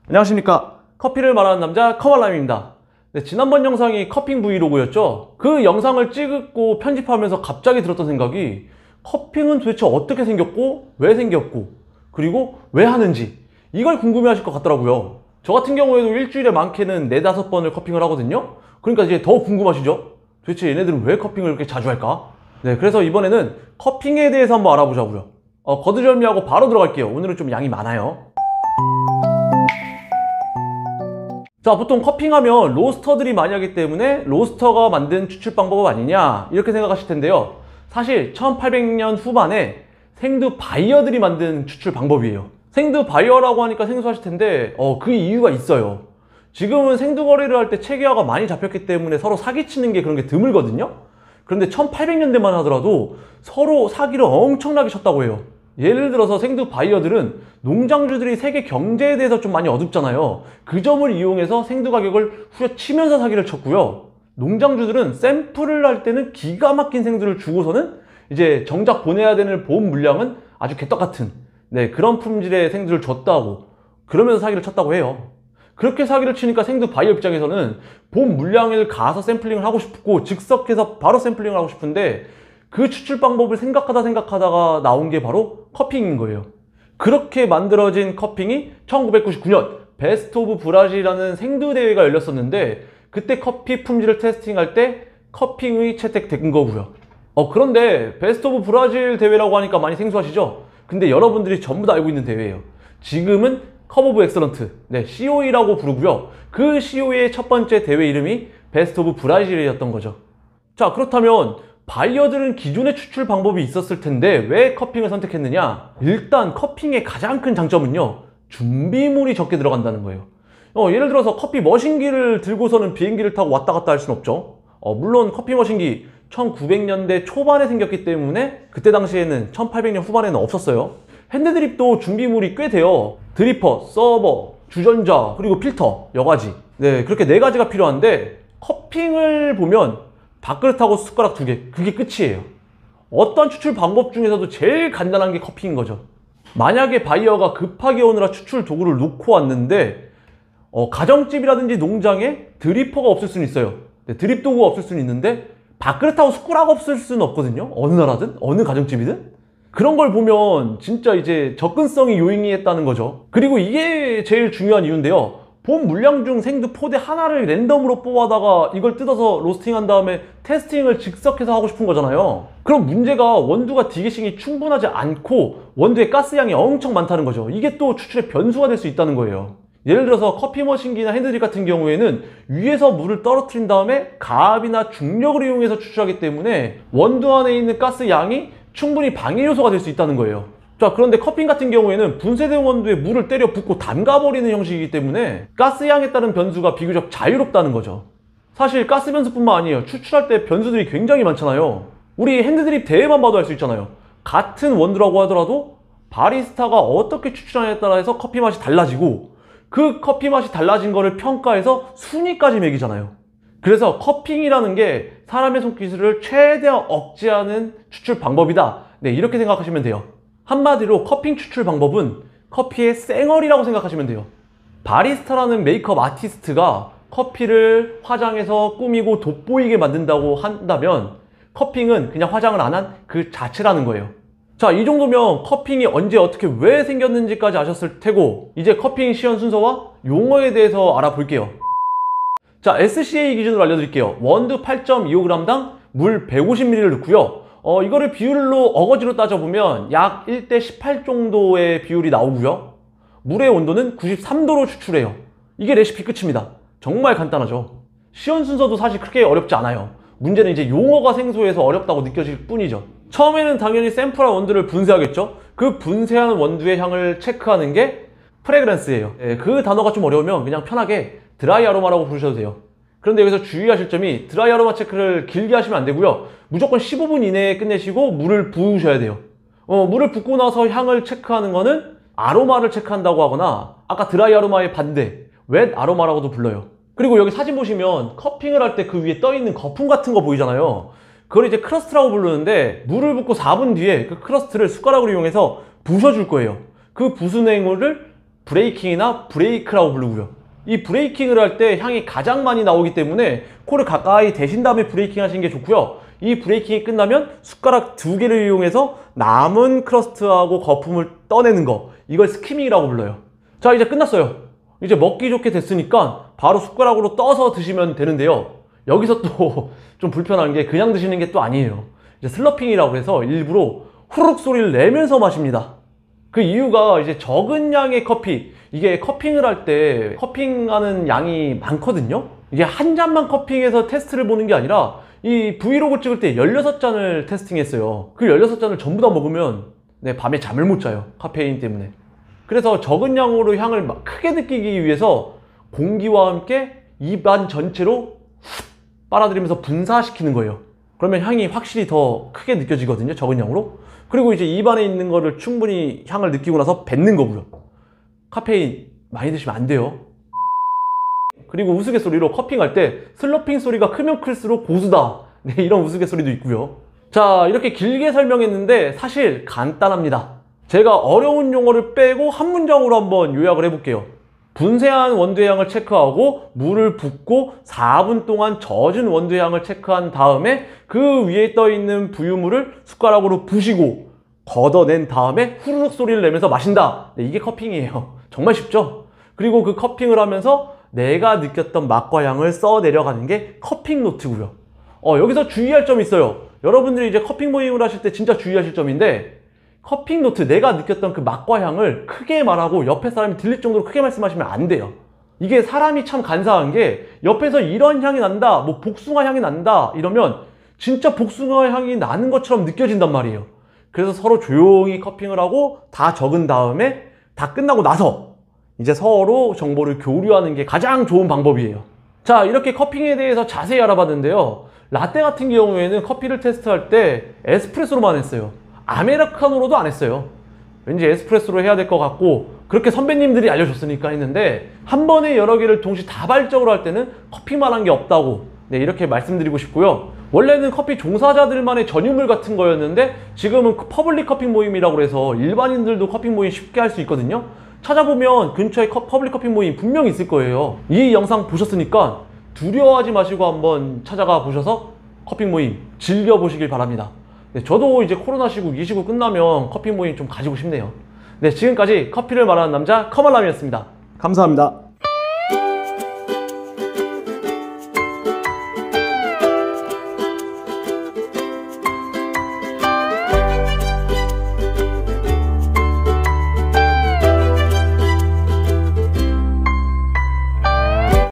안녕하십니까. 커피를 말하는 남자 커말람입니다. 네, 지난번 영상이 커핑 브이로그였죠. 그 영상을 찍고 편집하면서 갑자기 들었던 생각이 커핑은 도대체 어떻게 생겼고 왜 생겼고 그리고 왜 하는지 이걸 궁금해 하실 것 같더라고요. 저 같은 경우에도 일주일에 많게는 4-5번을 커핑을 하거든요. 그러니까 이제 더 궁금하시죠? 도대체 얘네들은 왜 커핑을 이렇게 자주 할까? 네, 그래서 이번에는 커핑에 대해서 한번 알아보자고요. 거두절미하고 바로 들어갈게요. 오늘은 좀 양이 많아요. 자, 보통 커핑하면 로스터들이 많이 하기 때문에 로스터가 만든 추출 방법 아니냐 이렇게 생각하실 텐데요. 사실 1800년 후반에 생두 바이어들이 만든 추출 방법이에요. 생두 바이어라고 하니까 생소하실 텐데 그 이유가 있어요. 지금은 생두 거래를 할 때 체계화가 많이 잡혔기 때문에 서로 사기치는 게 그런 게 드물거든요. 그런데 1800년대만 하더라도 서로 사기를 엄청나게 쳤다고 해요. 예를 들어서 생두 바이어들은 농장주들이 세계 경제에 대해서 좀 많이 어둡잖아요. 그 점을 이용해서 생두 가격을 후려치면서 사기를 쳤고요. 농장주들은 샘플을 할 때는 기가 막힌 생두를 주고서는 이제 정작 보내야 되는 보험 물량은 아주 개떡같은 그런 품질의 생두를 줬다고 그러면서 사기를 쳤다고 해요. 그렇게 사기를 치니까 생두 바이어 입장에서는 보험 물량을 가서 샘플링을 하고 싶고 즉석해서 바로 샘플링을 하고 싶은데 그 추출 방법을 생각하다가 나온 게 바로 커핑인 거예요. 그렇게 만들어진 커핑이 1999년 베스트 오브 브라질이라는 생두 대회가 열렸었는데 그때 커피 품질을 테스팅할 때 커핑이 채택된 거고요. 그런데 베스트 오브 브라질 대회라고 하니까 많이 생소하시죠? 근데 여러분들이 전부 다 알고 있는 대회예요. 지금은 컵 오브 엑설런트, COE라고 부르고요. 그 COE의 첫 번째 대회 이름이 베스트 오브 브라질이었던 거죠. 자, 그렇다면 바이어들은 기존의 추출 방법이 있었을 텐데 왜 커핑을 선택했느냐? 일단 커핑의 가장 큰 장점은요, 준비물이 적게 들어간다는 거예요. 예를 들어서 커피 머신기를 들고서는 비행기를 타고 왔다 갔다 할 수는 없죠. 물론 커피 머신기 1900년대 초반에 생겼기 때문에 그때 당시에는 1800년 후반에는 없었어요. 핸드드립도 준비물이 꽤 돼요. 드리퍼, 서버, 주전자, 그리고 필터, 여가지. 그렇게 4가지가 필요한데 커핑을 보면 밥그릇하고 숟가락 2개, 그게 끝이에요. 어떤 추출 방법 중에서도 제일 간단한 게 커피인 거죠. 만약에 바이어가 급하게 오느라 추출 도구를 놓고 왔는데 가정집이라든지 농장에 드리퍼가 없을 수는 있어요. 드립 도구가 없을 수는 있는데 밥그릇하고 숟가락 없을 수는 없거든요. 어느 나라든 어느 가정집이든. 그런 걸 보면 진짜 이제 접근성이 요인이했다는 거죠. 그리고 이게 제일 중요한 이유인데요. 본 물량 중 생두 포대 하나를 랜덤으로 뽑아다가 이걸 뜯어서 로스팅한 다음에 테스팅을 즉석해서 하고 싶은 거잖아요. 그럼 문제가 원두가 디게싱이 충분하지 않고 원두의 가스량이 엄청 많다는 거죠. 이게 또 추출의 변수가 될 수 있다는 거예요. 예를 들어서 커피 머신기나 핸드드립 같은 경우에는 위에서 물을 떨어뜨린 다음에 가압이나 중력을 이용해서 추출하기 때문에 원두 안에 있는 가스 양이 충분히 방해 요소가 될 수 있다는 거예요. 자, 그런데 커핑 같은 경우에는 분쇄된 원두에 물을 때려 붓고 담가버리는 형식이기 때문에 가스양에 따른 변수가 비교적 자유롭다는 거죠. 사실 가스 변수뿐만 아니에요. 추출할 때 변수들이 굉장히 많잖아요. 우리 핸드드립 대회만 봐도 알 수 있잖아요. 같은 원두라고 하더라도 바리스타가 어떻게 추출하냐에 따라서 커피 맛이 달라지고 그 커피 맛이 달라진 거를 평가해서 순위까지 매기잖아요. 그래서 커핑이라는 게 사람의 손기술을 최대한 억제하는 추출 방법이다. 이렇게 생각하시면 돼요. 한마디로 커핑 추출 방법은 커피의 쌩얼이라고 생각하시면 돼요. 바리스타라는 메이크업 아티스트가 커피를 화장해서 꾸미고 돋보이게 만든다고 한다면 커핑은 그냥 화장을 안 한 그 자체라는 거예요. 자, 이 정도면 커핑이 언제 어떻게 왜 생겼는지까지 아셨을 테고 이제 커핑 시연 순서와 용어에 대해서 알아볼게요. 자, SCA 기준으로 알려드릴게요. 원두 8.25g당 물 150ml를 넣고요. 이거를 비율로 어거지로 따져보면 약 1:18 정도의 비율이 나오고요. 물의 온도는 93도로 추출해요. 이게 레시피 끝입니다. 정말 간단하죠. 시연 순서도 사실 크게 어렵지 않아요. 문제는 이제 용어가 생소해서 어렵다고 느껴질 뿐이죠. 처음에는 당연히 샘플한 원두를 분쇄하겠죠. 그 분쇄하는 원두의 향을 체크하는 게 프레그런스예요. 그 단어가 좀 어려우면 그냥 편하게 드라이 아로마라고 부르셔도 돼요. 그런데 여기서 주의하실 점이 드라이 아로마 체크를 길게 하시면 안 되고요. 무조건 15분 이내에 끝내시고 물을 부으셔야 돼요. 물을 붓고 나서 향을 체크하는 거는 아로마를 체크한다고 하거나 아까 드라이 아로마의 반대, 웻 아로마라고도 불러요. 그리고 여기 사진 보시면 커핑을 할 때 그 위에 떠있는 거품 같은 거 보이잖아요. 그걸 이제 크러스트라고 부르는데 물을 붓고 4분 뒤에 그 크러스트를 숟가락으로 이용해서 부셔줄 거예요. 그 부순 행위를 브레이킹이나 브레이크라고 부르고요. 이 브레이킹을 할 때 향이 가장 많이 나오기 때문에 코를 가까이 대신 다음에 브레이킹 하시는 게 좋고요. 이 브레이킹이 끝나면 숟가락 2개를 이용해서 남은 크러스트하고 거품을 떠내는 거, 이걸 스키밍이라고 불러요. 자, 이제 끝났어요. 이제 먹기 좋게 됐으니까 바로 숟가락으로 떠서 드시면 되는데요. 여기서 또 좀 불편한 게 그냥 드시는 게 또 아니에요. 이제 슬러핑이라고 해서 일부러 후루룩 소리를 내면서 마십니다. 그 이유가 이제 적은 양의 커피, 이게 커핑을 할 때 커핑하는 양이 많거든요. 이게 한 잔만 커핑해서 테스트를 보는 게 아니라 이 브이로그 찍을 때 16잔을 테스팅했어요. 그 16잔을 전부 다 먹으면 밤에 잠을 못 자요. 카페인 때문에. 그래서 적은 양으로 향을 크게 느끼기 위해서 공기와 함께 입안 전체로 빨아들이면서 분사시키는 거예요. 그러면 향이 확실히 더 크게 느껴지거든요. 적은 양으로. 그리고 이제 입안에 있는 거를 충분히 향을 느끼고 나서 뱉는 거고요. 카페인 많이 드시면 안 돼요. 그리고 우스갯소리로 커핑할 때 슬러핑 소리가 크면 클수록 고수다. 네, 이런 우스갯소리도 있고요. 자, 이렇게 길게 설명했는데 사실 간단합니다. 제가 어려운 용어를 빼고 한 문장으로 한번 요약을 해볼게요. 분쇄한 원두의 향을 체크하고 물을 붓고 4분 동안 젖은 원두의 향을 체크한 다음에 그 위에 떠있는 부유물을 숟가락으로 부시고 걷어낸 다음에 후루룩 소리를 내면서 마신다. 네, 이게 커핑이에요. 정말 쉽죠? 그리고 그 커핑을 하면서 내가 느꼈던 맛과 향을 써 내려가는 게 커핑 노트고요. 여기서 주의할 점이 있어요. 여러분들이 이제 커핑 모임을 하실 때 진짜 주의하실 점인데, 커핑 노트, 내가 느꼈던 그 맛과 향을 크게 말하고 옆에 사람이 들릴 정도로 크게 말씀하시면 안 돼요. 이게 사람이 참 간사한 게 옆에서 이런 향이 난다, 뭐 복숭아 향이 난다 이러면 진짜 복숭아 향이 나는 것처럼 느껴진단 말이에요. 그래서 서로 조용히 커핑을 하고 다 적은 다음에 다 끝나고 나서 이제 서로 정보를 교류하는 게 가장 좋은 방법이에요. 자, 이렇게 커핑에 대해서 자세히 알아봤는데요. 라떼 같은 경우에는 커피를 테스트할 때 에스프레소로만 했어요. 아메리카노로도 안 했어요. 왠지 에스프레소로 해야 될 것 같고 그렇게 선배님들이 알려줬으니까 했는데, 한 번에 여러 개를 동시에 다발적으로 할 때는 커피만 한 게 없다고 이렇게 말씀드리고 싶고요. 원래는 커피 종사자들만의 전유물 같은 거였는데 지금은 퍼블릭 커피 모임이라고 해서 일반인들도 커피 모임 쉽게 할 수 있거든요. 찾아보면 근처에 퍼블릭 커피 모임 분명히 있을 거예요. 이 영상 보셨으니까 두려워하지 마시고 한번 찾아가 보셔서 커피 모임 즐겨보시길 바랍니다. 네, 저도 이제 코로나 시국, 이 시국 끝나면 커피 모임 좀 가지고 싶네요. 네, 지금까지 커피를 말하는 남자 커멀남이었습니다. 감사합니다.